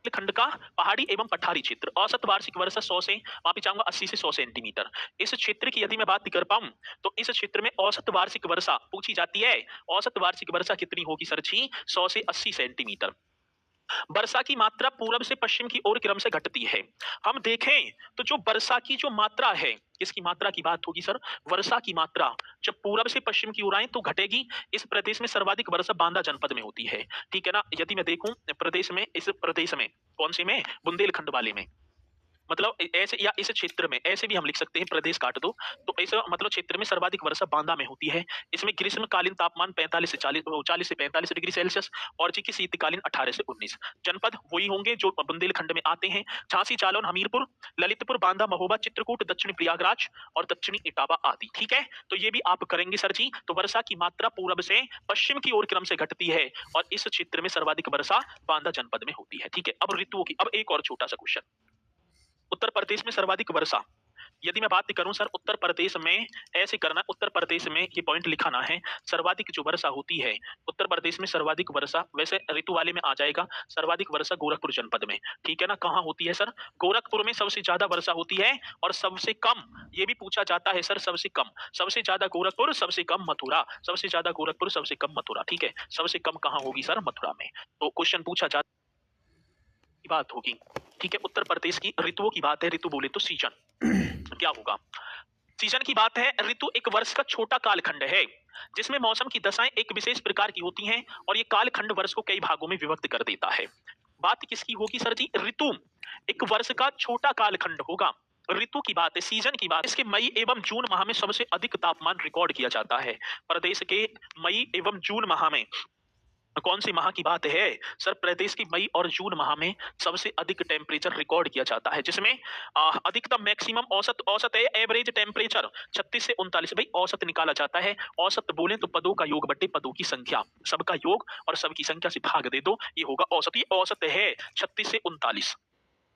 खंड का पहाड़ी एवं पठारी क्षेत्र, औसत वार्षिक वर्षा 100 से माफी चाहूंगा 80 से 100 सेंटीमीटर। इस क्षेत्र की यदि मैं बात कर पाऊं तो इस क्षेत्र में औसत वार्षिक वर्षा पूछी जाती है। औसत वार्षिक वर्षा कितनी होगी सर जी? 100 से 80 सेंटीमीटर। वर्षा की मात्रा पूरब से पश्चिम की ओर क्रम से घटती है। हम देखें तो जो वर्षा की जो मात्रा है, किसकी मात्रा की बात होगी सर? वर्षा की मात्रा जब पूरब से पश्चिम की ओर आए तो घटेगी। इस प्रदेश में सर्वाधिक वर्षा बांदा जनपद में होती है। ठीक है ना? यदि मैं देखूं प्रदेश में, इस प्रदेश में कौन से में? बुंदेलखंड वाले में। मतलब ऐसे या इस क्षेत्र में, ऐसे भी हम लिख सकते हैं, प्रदेश काट दो तो इस मतलब क्षेत्र में सर्वाधिक वर्षा बांदा में होती है। इसमें ग्रीष्मकालीन तापमान 45 से 40 से 45 डिग्री सेल्सियस और जी की शीतकालीन 18 से 19। जनपद वही होंगे जो बुंदेलखंड में आते हैं: झांसी, जालौन, हमीरपुर, ललितपुर, बांदा, महोबा, चित्रकूट, दक्षिणी प्रयागराज और दक्षिणी इटावा आदि। ठीक है, तो ये भी आप करेंगे सर जी। तो वर्षा की मात्रा पूरब से पश्चिम की ओर क्रम से घटती है और इस क्षेत्र में सर्वाधिक वर्षा बांदा जनपद में होती है। ठीक है, अब ऋतुओं की, अब एक और छोटा सा क्वेश्चन। उत्तर प्रदेश में सर्वाधिक वर्षा, यदि मैं बात करूं सर उत्तर प्रदेश में, ऐसे करना, उत्तर प्रदेश में ये पॉइंट लिखाना है, सर्वाधिक जो वर्षा होती है उत्तर प्रदेश में, सर्वाधिक वर्षा वैसे ऋतु वाले में आ जाएगा। सर्वाधिक वर्षा गोरखपुर जनपद में। ठीक है ना? कहां होती है सर? गोरखपुर में सबसे ज्यादा वर्षा होती है और सबसे कम, ये भी पूछा जाता है सर, सबसे कम, सबसे ज्यादा गोरखपुर, सबसे कम मथुरा, सबसे ज्यादा गोरखपुर, सबसे कम मथुरा। ठीक है, सबसे कम कहां होगी सर? मथुरा में। तो क्वेश्चन पूछा जाता की बात होगी। ठीक है, उत्तर प्रदेश की ऋतुओं की बात है, ऋतु बोले तो सीजन क्या होगा? सीजन की बात है। ऋतु एक वर्ष का छोटा कालखंड है जिसमें मौसम की दशाएं एक विशेष प्रकार की होती हैं और ये कालखंड वर्ष को कई भागों में विभक्त कर देता है। बात किसकी होगी सर जी? ऋतु एक वर्ष का छोटा कालखंड होगा। ऋतु की बात है, सीजन की बात, इसके मई एवं जून माह में सबसे अधिक तापमान रिकॉर्ड किया जाता है। प्रदेश के मई एवं जून माह में, कौन सी माह की बात है सर? प्रदेश की मई और जून माह में सबसे अधिक टेम्परेचर रिकॉर्ड किया जाता है, जिसमें अधिकतम, मैक्सिमम, औसत, औसत है एवरेज टेम्परेचर 36 से 39। भाई औसत निकाला जाता है। औसत बोले तो पदों का योग बटे पदों की संख्या, सबका योग और सबकी संख्या से भाग दे दो, ये होगा औसत। ये औसत है 36 से 39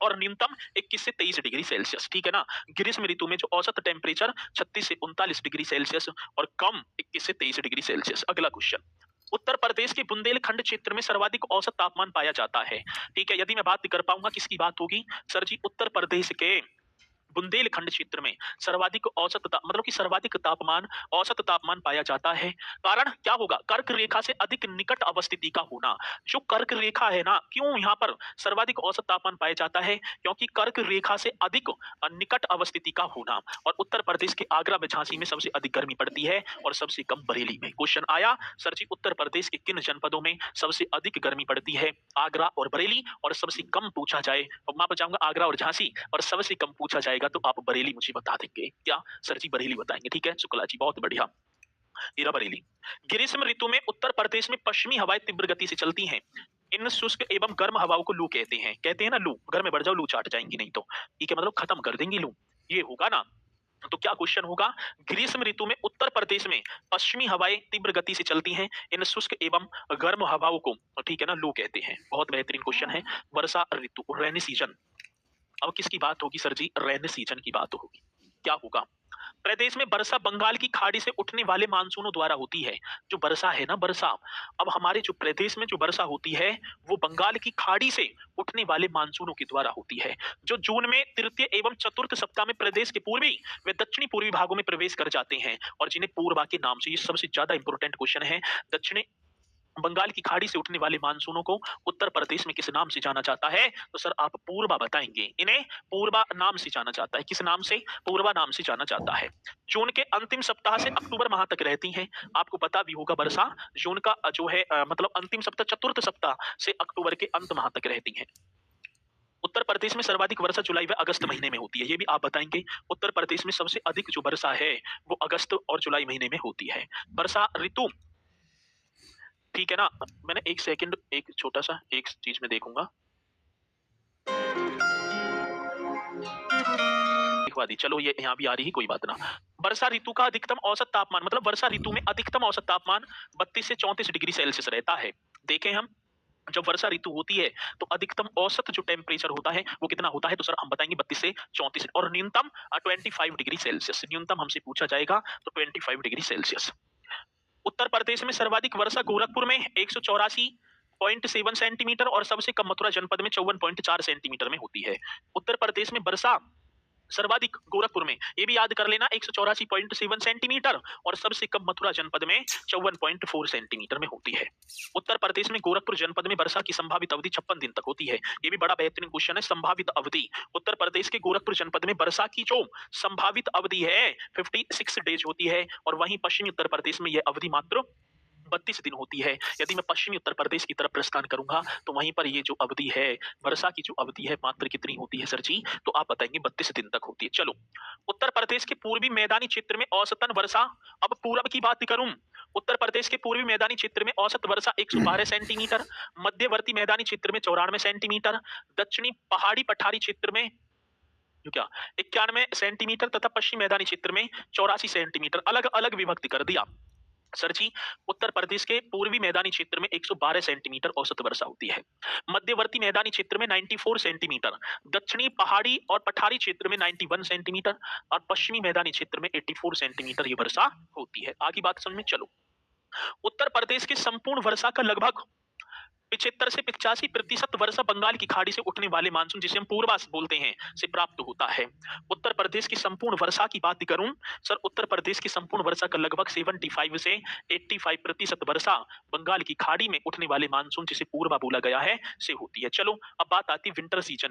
और न्यूनतम 21 से 23 डिग्री सेल्सियस। ठीक है ना? ग्रीष्म ऋतु में जो औसत टेम्परेचर 36 से 39 डिग्री सेल्सियस और कम 21 से 23 डिग्री सेल्सियस। अगला क्वेश्चन। उत्तर प्रदेश के बुंदेलखंड क्षेत्र में सर्वाधिक औसत तापमान पाया जाता है। ठीक है, यदि मैं बात कर पाऊंगा किसकी बात होगी सर जी? उत्तर प्रदेश के बुंदेलखंड क्षेत्र में सर्वाधिक मतलब कि सर्वाधिक तापमान, औसत तापमान पाया जाता है। कारण क्या होगा? कर्क रेखा से अधिक निकट अवस्थिति का होना। जो कर्क रेखा है ना, क्यों यहाँ पर सर्वाधिक औसत तापमान पाया जाता है? क्योंकि कर्क रेखा से अधिक निकट अवस्थिति का होना। और उत्तर प्रदेश के आगरा व झांसी में सबसे अधिक गर्मी पड़ती है और सबसे कम बरेली में। क्वेश्चन आया सर जी, उत्तर प्रदेश के किन जनपदों में सबसे अधिक गर्मी पड़ती है? आगरा और बरेली। और सबसे कम पूछा जाए तो मैं बताऊंगा आगरा और झांसी, और सबसे कम पूछा जाएगा तो आप बरेली मुझे बता देंगे। क्या सर जी? बरेली बताएंगे। ठीक है शुक्ला जी, बहुत बढ़िया। हीरा बरेली। ग्रीष्म ऋतु में उत्तर प्रदेश में पश्चिमी हवाएं तीव्र गति से चलती हैं। इन शुष्क एवं गर्म हवाओं को लू कहते हैं ना, लू, घर में बढ़ जाओ, लू चाट जाएंगी नहीं तो। ठीक है, मतलब खत्म कर देंगी लू, ये होगा ना? तो क्या क्वेश्चन होगा? ग्रीष्म ऋतु में उत्तर प्रदेश में पश्चिमी हवाएं तीव्र गति से चलती हैं। इन शुष्क एवं गर्म हवाओं को, ठीक है ना, लू कहते हैं। बहुत बेहतरीन क्वेश्चन है। वर्षा ऋतु, रेनी सीजन। अब किसकी बात होगी सर जी? रेन सीजन की बात होगी। क्या होगा? प्रदेश में वर्षा बंगाल की खाड़ी से उठने वाले मानसूनों द्वारा होती है। जो वर्षा है ना, वर्षा, अब हमारे जो प्रदेश में जो वर्षा होती है वो बंगाल की खाड़ी से उठने वाले मानसूनों के द्वारा होती है, जो जून में तृतीय एवं चतुर्थ सप्ताह में प्रदेश के पूर्वी व दक्षिणी पूर्वी भागों में प्रवेश कर जाते हैं और जिन्हें पूर्वा के नाम से, ये सबसे ज्यादा इंपॉर्टेंट क्वेश्चन है। दक्षिणी बंगाल की खाड़ी से उठने वाले मानसूनों को उत्तर प्रदेश में किस नाम से जाना जाता है? तो सर आप पूर्वा बताएंगे। इन्हें पूर्वा नाम से जाना जाता है। किस नाम से? पूर्वा नाम से जाना जाता है। जून के अंतिम सप्ताह से अक्टूबर माह तक रहती हैं। आपको पता भी होगा वर्षा जून का जो है मतलब अंतिम सप्ताह, चतुर्थ सप्ताह से अक्टूबर के अंत माह तक रहती है। उत्तर प्रदेश में सर्वाधिक वर्षा जुलाई व अगस्त महीने में होती है, ये भी आप बताएंगे। उत्तर प्रदेश में सबसे अधिक जो वर्षा है वो अगस्त और जुलाई महीने में होती है। वर्षा ऋतु, ठीक है ना? मैंने एक सेकंड, एक छोटा सा एक चीज में देखूंगा, दिखवा दी। चलो ये यहाँ भी आ रही है, कोई बात ना। वर्षा ऋतु का अधिकतम औसत तापमान, मतलब वर्षा ऋतु में अधिकतम औसत तापमान 32 से 34 डिग्री सेल्सियस रहता है। देखें हम, जब वर्षा ऋतु होती है तो अधिकतम औसत जो टेम्परेचर होता है वो कितना होता है? तो सर हम बताएंगे 32 से 34, और न्यूनतम 25 डिग्री सेल्सियस। न्यूनतम हमसे पूछा जाएगा तो 25 डिग्री सेल्सियस। उत्तर प्रदेश में सर्वाधिक वर्षा गोरखपुर में 184 54.7 सेंटीमीटर और सबसे कम मथुरा जनपद में 54.4 सेंटीमीटर में होती है। उत्तर प्रदेश में वर्षा सर्वाधिक गोरखपुर में, ये भी याद कर लेना, 184.7 सेंटीमीटर और सबसे कम मथुरा जनपद में 54.4 सेंटीमीटर में होती है। उत्तर प्रदेश में गोरखपुर जनपद में वर्षा की संभावित अवधि 56 दिन तक होती है। ये भी बड़ा बेहतरीन क्वेश्चन है। संभावित अवधि, उत्तर प्रदेश के गोरखपुर जनपद में वर्षा की जो संभावित अवधि है 56 डेज होती है और वहीं पश्चिमी उत्तर प्रदेश में यह अवधि मात्र 32 दिन होती है। यदि मैं पश्चिमी उत्तर प्रदेश की तरफ प्रस्थान करूंगा तो वहीं पर ये जो अवधि है, वर्षा की जो अवधि है मात्र कितनी होती है सर जी? तो आप बताएंगे 32 दिन तक होती है। चलो, उत्तर प्रदेश के पूर्वी मैदानी क्षेत्र में औसतन वर्षा, अब पूरब की बात करूं, उत्तर प्रदेश के पूर्वी मैदानी क्षेत्र में औसत वर्षा 112 सेंटीमीटर, मध्यवर्ती मैदानी क्षेत्र में 94 सेंटीमीटर, दक्षिणी पहाड़ी पठारी क्षेत्र में जो क्या 91 सेंटीमीटर तथा पश्चिमी मैदानी क्षेत्र में 84 सेंटीमीटर। अलग अलग विभक्ति कर दिया सर जी। उत्तर प्रदेश के पूर्वी मैदानी क्षेत्र में 112 सेंटीमीटर औसत वर्षा होती है, मध्यवर्ती मैदानी क्षेत्र में 94 सेंटीमीटर, दक्षिणी पहाड़ी और पठारी क्षेत्र में 91 सेंटीमीटर और पश्चिमी मैदानी क्षेत्र में 84 सेंटीमीटर ये वर्षा होती है। आगे बात समझ में चलो। उत्तर प्रदेश की संपूर्ण वर्षा का लगभग 75 से 85% वर्षा बंगाल की खाड़ी से उठने वाले मानसून, जिसे हम पूर्वास बोलते हैं, से प्राप्त होता है। उत्तर प्रदेश की संपूर्ण वर्षा की बात करूं सर, उत्तर प्रदेश की संपूर्ण वर्षा का लगभग 75 से 85% वर्षा बंगाल की खाड़ी में उठने वाले मानसून, जिसे पूर्वा बोला गया है, से होती है। चलो अब बात आती है विंटर सीजन